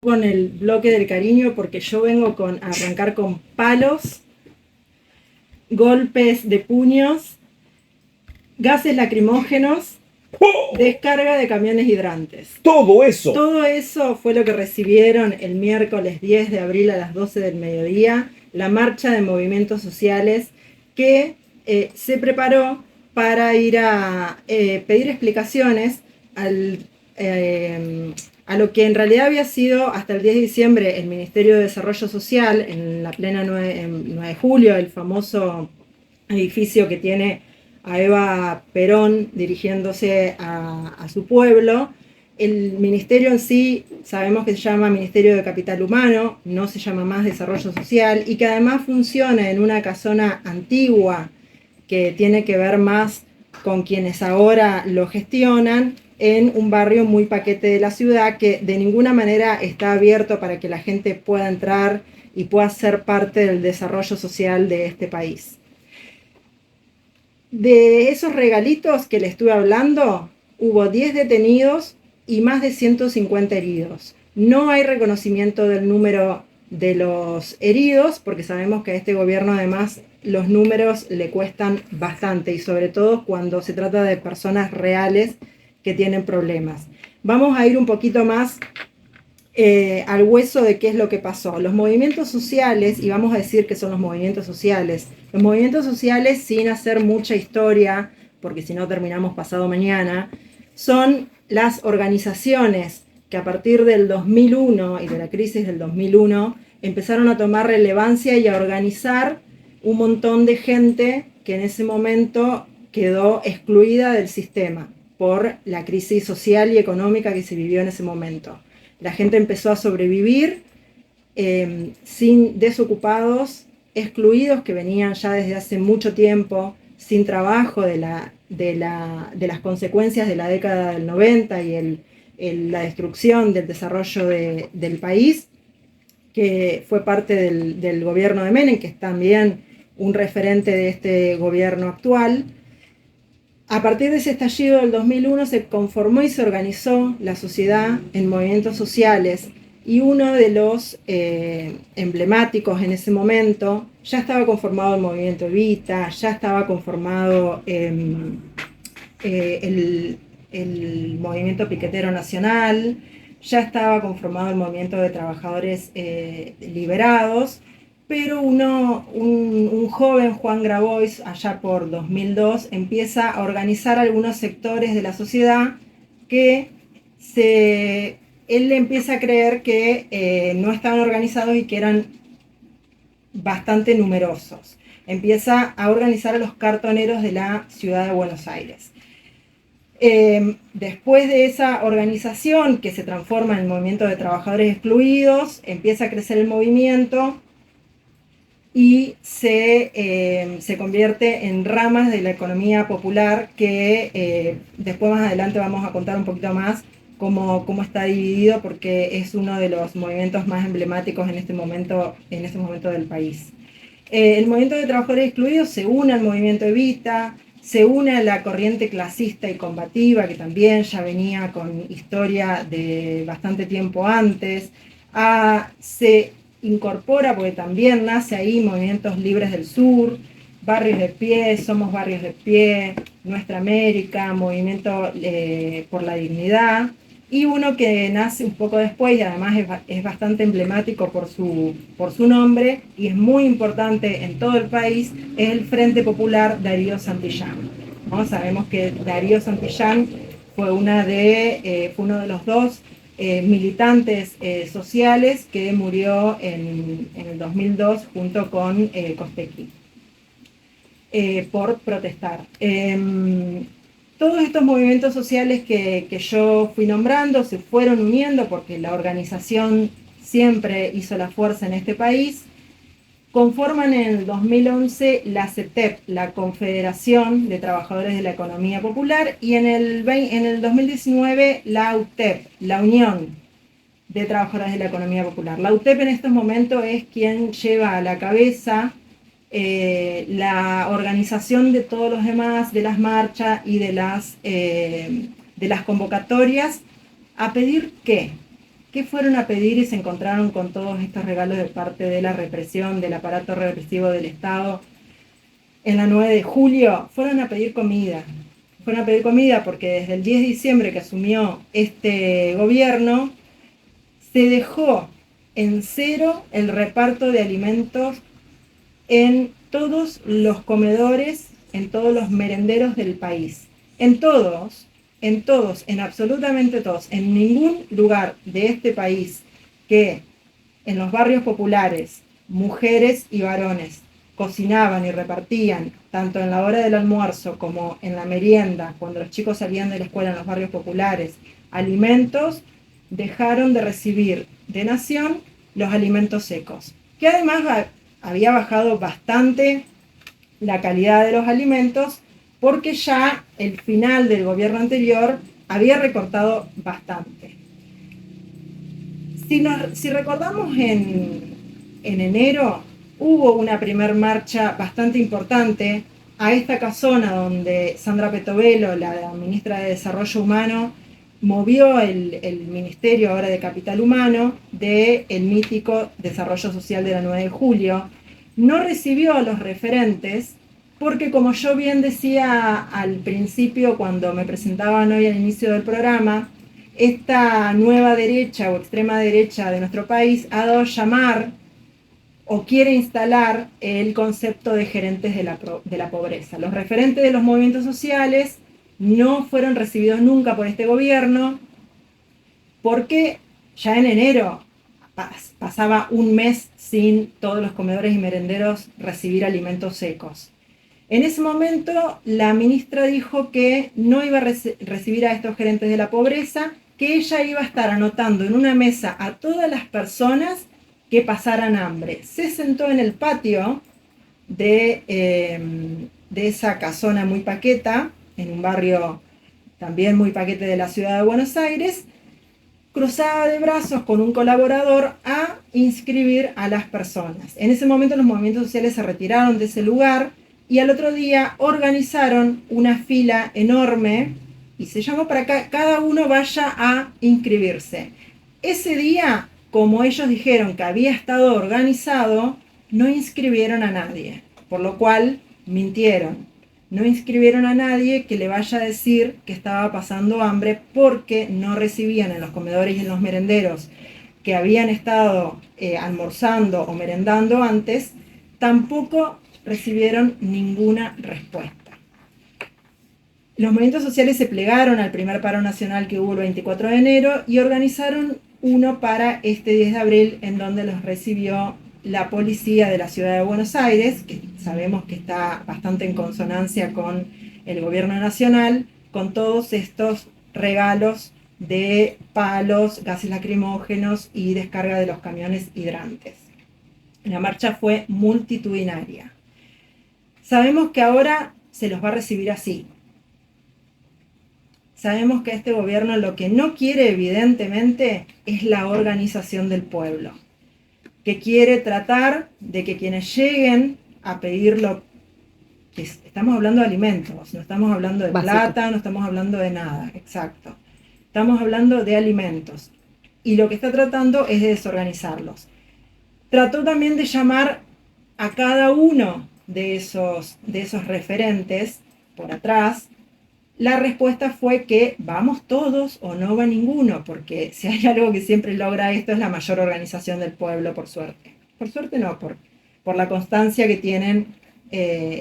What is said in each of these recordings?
con el bloque del cariño porque yo vengo a arrancar con palos, golpes de puños, gases lacrimógenos, descarga de camiones hidrantes. Todo eso. Todo eso fue lo que recibieron el miércoles 10 de abril a las 12 del mediodía, la marcha de movimientos sociales que se preparó para ir a pedir explicaciones a lo que en realidad había sido hasta el 10 de diciembre el Ministerio de Desarrollo Social, en la plena 9 de julio, el famoso edificio que tiene a Eva Perón dirigiéndose a su pueblo. El ministerio en sí sabemos que se llama Ministerio de Capital Humano, no se llama más Desarrollo Social, y que además funciona en una casona antigua que tiene que ver más con quienes ahora lo gestionan, en un barrio muy paquete de la ciudad que de ninguna manera está abierto para que la gente pueda entrar y pueda ser parte del desarrollo social de este país. De esos regalitos que le estuve hablando, hubo 10 detenidos y más de 150 heridos. No hay reconocimiento del número de los heridos, porque sabemos que a este gobierno además los números le cuestan bastante, y sobre todo cuando se trata de personas reales que tienen problemas. Vamos a ir un poquito más al hueso de qué es lo que pasó. Los movimientos sociales, y vamos a decir que son los movimientos sociales, sin hacer mucha historia, porque si no terminamos pasado mañana, son las organizaciones que a partir del 2001 y de la crisis del 2001 empezaron a tomar relevancia y a organizar un montón de gente que en ese momento quedó excluida del sistema por la crisis social y económica que se vivió en ese momento. La gente empezó a sobrevivir sin desocupados, excluidos que venían ya desde hace mucho tiempo, sin trabajo de las consecuencias de la década del 90 y la destrucción del desarrollo del país, que fue parte del gobierno de Menem, que es también un referente de este gobierno actual. A partir de ese estallido del 2001 se conformó y se organizó la sociedad en movimientos sociales, y uno de los emblemáticos en ese momento, ya estaba conformado el movimiento Evita, ya estaba conformado el movimiento Piquetero Nacional, ya estaba conformado el movimiento de trabajadores liberados, pero un joven, Juan Grabois, allá por 2002, empieza a organizar algunos sectores de la sociedad que él empieza a creer que no estaban organizados y que eran bastante numerosos. Empieza a organizar a los cartoneros de la ciudad de Buenos Aires. Después de esa organización, que se transforma en el movimiento de trabajadores excluidos, empieza a crecer el movimiento y se convierte en ramas de la economía popular que después más adelante vamos a contar un poquito más cómo está dividido, porque es uno de los movimientos más emblemáticos en este momento del país. El movimiento de trabajadores excluidos se une al movimiento Evita, se une a la corriente clasista y combativa, que también ya venía con historia de bastante tiempo antes. Se incorpora, porque también nace ahí, Movimientos Libres del Sur, Barrios de Pie, Somos Barrios de Pie, Nuestra América, Movimiento por la Dignidad, y uno que nace un poco después y además es bastante emblemático por su nombre y es muy importante en todo el país, es el Frente Popular Darío Santillán, ¿no? Sabemos que Darío Santillán fue uno de los dos militantes sociales que murió en el 2002 junto con Costequi por protestar. Todos estos movimientos sociales que yo fui nombrando se fueron uniendo porque la organización siempre hizo la fuerza en este país. Conforman en el 2011 la CETEP, la Confederación de Trabajadores de la Economía Popular, y en el 2019 la UTEP, la Unión de Trabajadores de la Economía Popular. La UTEP en estos momentos es quien lleva a la cabeza la organización de todos los demás, de las marchas y de las convocatorias, a pedir ¿qué? ¿Qué fueron a pedir y se encontraron con todos estos regalos de parte de la represión, del aparato represivo del Estado? En la 9 de julio fueron a pedir comida. Fueron a pedir comida porque desde el 10 de diciembre que asumió este gobierno, se dejó en cero el reparto de alimentos en todos los comedores, en todos los merenderos del país. En todos, en absolutamente todos, en ningún lugar de este país que en los barrios populares, mujeres y varones cocinaban y repartían, tanto en la hora del almuerzo como en la merienda, cuando los chicos salían de la escuela en los barrios populares, alimentos, dejaron de recibir de Nación los alimentos secos, que además había bajado bastante la calidad de los alimentos porque ya el final del gobierno anterior había recortado bastante. Si recordamos en enero, hubo una primer marcha bastante importante a esta casona donde Sandra Petovelo, la ministra de Desarrollo Humano, movió el Ministerio ahora de Capital Humano del mítico Desarrollo Social de la 9 de julio. No recibió a los referentes porque, como yo bien decía al principio cuando me presentaban hoy al inicio del programa, esta nueva derecha o extrema derecha de nuestro país ha dado a llamar o quiere instalar el concepto de gerentes de la pobreza. Los referentes de los movimientos sociales no fueron recibidos nunca por este gobierno porque ya en enero pasaba un mes sin todos los comedores y merenderos recibir alimentos secos. En ese momento la ministra dijo que no iba a recibir a estos gerentes de la pobreza, que ella iba a estar anotando en una mesa a todas las personas que pasaran hambre. Se sentó en el patio de esa casona muy paqueta, en un barrio también muy paquete de la ciudad de Buenos Aires, cruzada de brazos con un colaborador a inscribir a las personas. En ese momento los movimientos sociales se retiraron de ese lugar y al otro día organizaron una fila enorme y se llamó para que cada uno vaya a inscribirse. Ese día, como ellos dijeron que había estado organizado, no inscribieron a nadie, por lo cual mintieron. No inscribieron a nadie que le vaya a decir que estaba pasando hambre porque no recibían en los comedores y en los merenderos que habían estado almorzando o merendando antes, tampoco recibieron ninguna respuesta. Los movimientos sociales se plegaron al primer paro nacional que hubo el 24 de enero y organizaron uno para este 10 de abril en donde los recibió la policía de la ciudad de Buenos Aires, que sabemos que está bastante en consonancia con el gobierno nacional, con todos estos regalos de palos, gases lacrimógenos y descarga de los camiones hidrantes. La marcha fue multitudinaria. Sabemos que ahora se los va a recibir así. Sabemos que este gobierno lo que no quiere, evidentemente, es la organización del pueblo, que quiere tratar de que quienes lleguen a pedirlo, que estamos hablando de alimentos, no estamos hablando de plata, no estamos hablando de nada, exacto. Estamos hablando de alimentos. Y lo que está tratando es de desorganizarlos. Trató también de llamar a cada uno de esos referentes por atrás. La respuesta fue que vamos todos o no va ninguno, porque si hay algo que siempre logra esto es la mayor organización del pueblo, por suerte. Por suerte no, por la constancia que tienen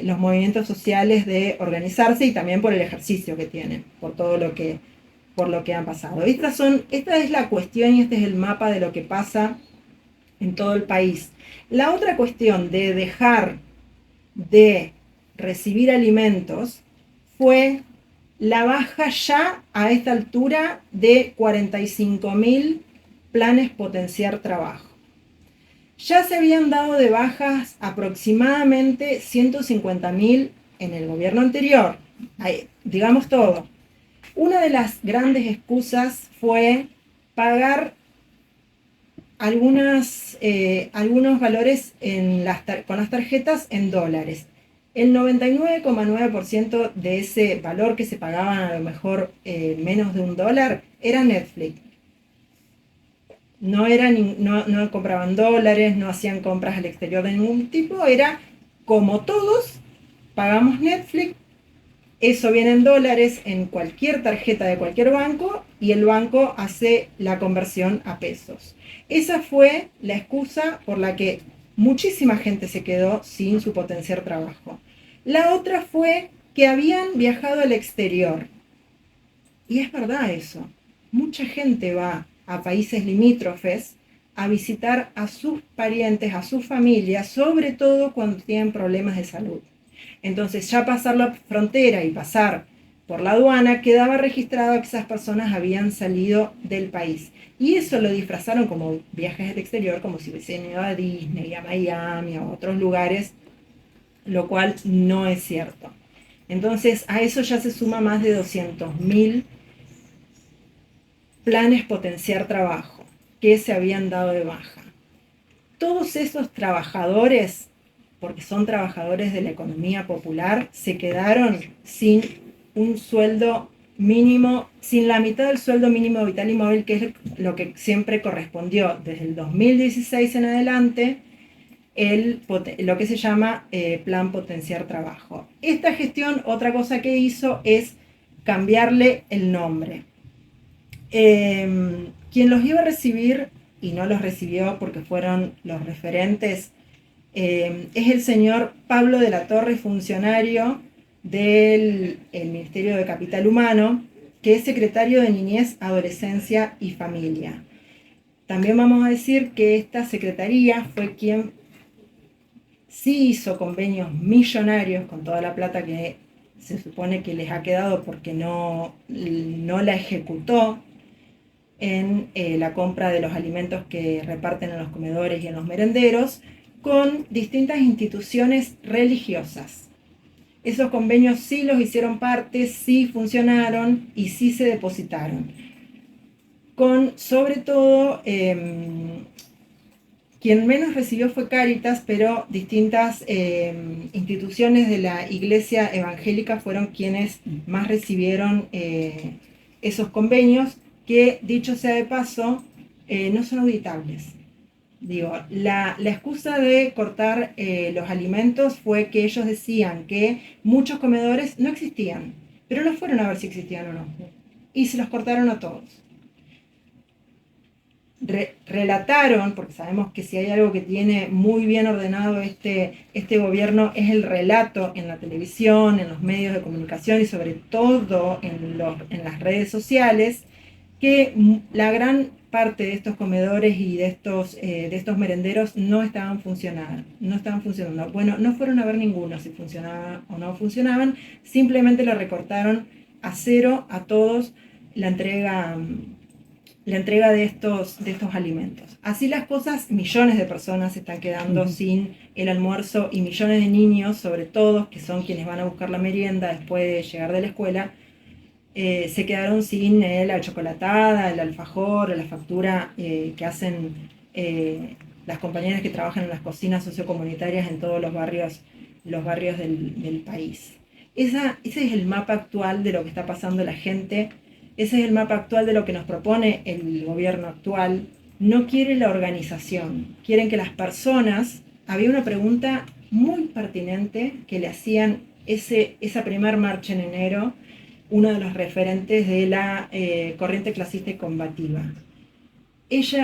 los movimientos sociales de organizarse y también por el ejercicio que tienen, por lo que han pasado. Esta es la cuestión y este es el mapa de lo que pasa en todo el país. La otra cuestión de dejar de recibir alimentos fue la baja ya a esta altura de 45.000 planes potenciar trabajo. Ya se habían dado de bajas aproximadamente 150.000 en el gobierno anterior. Ahí, digamos todo. Una de las grandes excusas fue pagar algunos valores con las tarjetas en dólares. El 99,9% de ese valor que se pagaban a lo mejor menos de $1 era Netflix. no compraban dólares, no hacían compras al exterior de ningún tipo, era como todos, pagamos Netflix, eso viene en dólares en cualquier tarjeta de cualquier banco y el banco hace la conversión a pesos. Esa fue la excusa por la que muchísima gente se quedó sin su potenciar trabajo. La otra fue que habían viajado al exterior. Y es verdad eso. Mucha gente va a países limítrofes a visitar a sus parientes, a sus familias, sobre todo cuando tienen problemas de salud. Entonces ya pasar la frontera y pasar por la aduana quedaba registrado que esas personas habían salido del país. Y eso lo disfrazaron como viajes al exterior, como si hubiesen ido a Disney, a Miami, a otros lugares, lo cual no es cierto. Entonces a eso ya se suma más de 200.000 planes potenciar trabajo que se habían dado de baja. Todos esos trabajadores, porque son trabajadores de la economía popular, se quedaron sin un sueldo mínimo, sin la mitad del sueldo mínimo vital y móvil, que es lo que siempre correspondió desde el 2016 en adelante, lo que se llama Plan Potenciar Trabajo. Esta gestión, otra cosa que hizo es cambiarle el nombre. Quien los iba a recibir y no los recibió porque fueron los referentes es el señor Pablo de la Torre, funcionario del Ministerio de Capital Humano, que es secretario de Niñez, Adolescencia y Familia. También vamos a decir que esta secretaría fue quien sí hizo convenios millonarios con toda la plata que se supone que les ha quedado porque no la ejecutó en la compra de los alimentos que reparten en los comedores y en los merenderos, con distintas instituciones religiosas. Esos convenios sí los hicieron parte, sí funcionaron y sí se depositaron. Con, sobre todo, quien menos recibió fue Cáritas, pero distintas instituciones de la Iglesia Evangélica fueron quienes más recibieron esos convenios, que, dicho sea de paso, no son auditables. Digo, la excusa de cortar los alimentos fue que ellos decían que muchos comedores no existían, pero no fueron a ver si existían o no, y se los cortaron a todos. Relataron, porque sabemos que si hay algo que tiene muy bien ordenado este gobierno es el relato en la televisión, en los medios de comunicación y sobre todo en las redes sociales, que la gran parte de estos comedores y de estos merenderos no estaban funcionando. Bueno, no fueron a ver ninguno si funcionaban o no funcionaban, simplemente lo recortaron a cero a todos la entrega de estos alimentos. Así las cosas, millones de personas se están quedando sin el almuerzo y millones de niños, sobre todo, que son quienes van a buscar la merienda después de llegar de la escuela, se quedaron sin la chocolatada, el alfajor, la factura que hacen las compañeras que trabajan en las cocinas sociocomunitarias en todos los barrios del país. Ese es el mapa actual de lo que está pasando la gente. Ese es el mapa actual de lo que nos propone el gobierno actual. No quiere la organización, quieren que las personas... Había una pregunta muy pertinente que le hacían esa primer marcha en enero, uno de los referentes de la corriente clasista y combativa.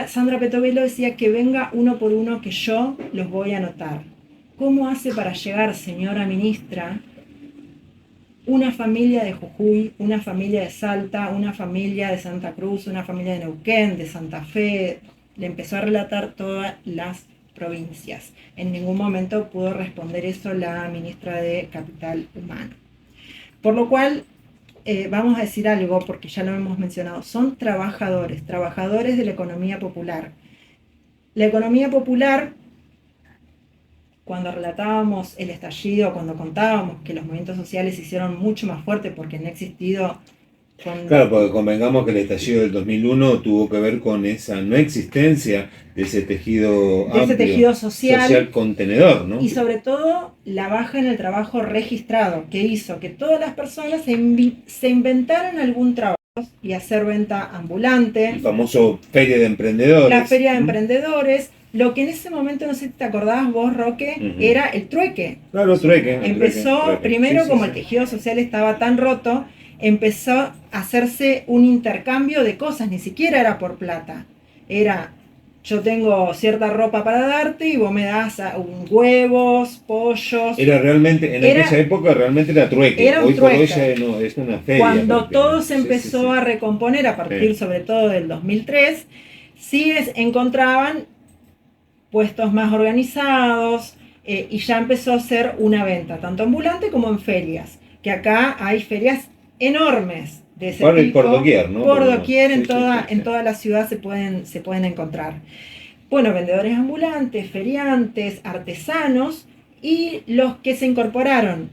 Sandra Petovelo, decía que venga uno por uno que yo los voy a anotar. ¿Cómo hace para llegar, señora ministra, una familia de Jujuy, una familia de Salta, una familia de Santa Cruz, una familia de Neuquén, de Santa Fe? Le empezó a relatar todas las provincias. En ningún momento pudo responder eso la ministra de Capital Humano. Por lo cual, vamos a decir algo, porque ya lo hemos mencionado, son trabajadores de la economía popular. La economía popular, cuando relatábamos el estallido, cuando contábamos que los movimientos sociales se hicieron mucho más fuertes porque no ha existido... Claro, porque convengamos que el estallido del 2001 tuvo que ver con esa no existencia de ese tejido amplio, ese tejido social contenedor, ¿no? Y sobre todo la baja en el trabajo registrado, que hizo que todas las personas se inventaran algún trabajo. y hacer venta ambulante. El famoso Feria de Emprendedores. La Feria de Emprendedores. Lo que en ese momento, no sé si te acordabas vos, Roque, era el trueque. Claro, trueque. Empezó primero, como el tejido social estaba tan roto, empezó a hacerse un intercambio de cosas, ni siquiera era por plata. Era, yo tengo cierta ropa para darte y vos me das huevos, pollos. Era realmente, en aquella época realmente era trueque. Era un Hoy trueque. por hoy ya no, es una feria. Cuando todo se empezó a recomponer, a partir sobre todo del 2003, sí encontraban puestos más organizados, y ya empezó a ser una venta, tanto ambulante como en ferias, que acá hay ferias enormes de ese tipo. Por doquier, ¿no? Por doquier, en toda la ciudad se pueden encontrar. Bueno, vendedores ambulantes, feriantes, artesanos, y los que se incorporaron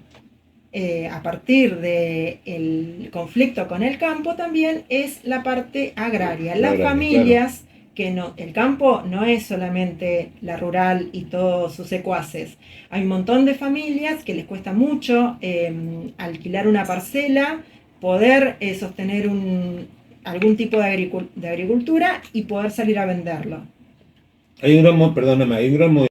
a partir del conflicto con el campo también es la parte agraria. Las familias, claro, que no, el campo no es solamente la rural y todos sus secuaces. Hay un montón de familias que les cuesta mucho alquilar una parcela, poder sostener algún tipo de agricultura y poder salir a venderlo. Hay un gran, perdóname, hay un gran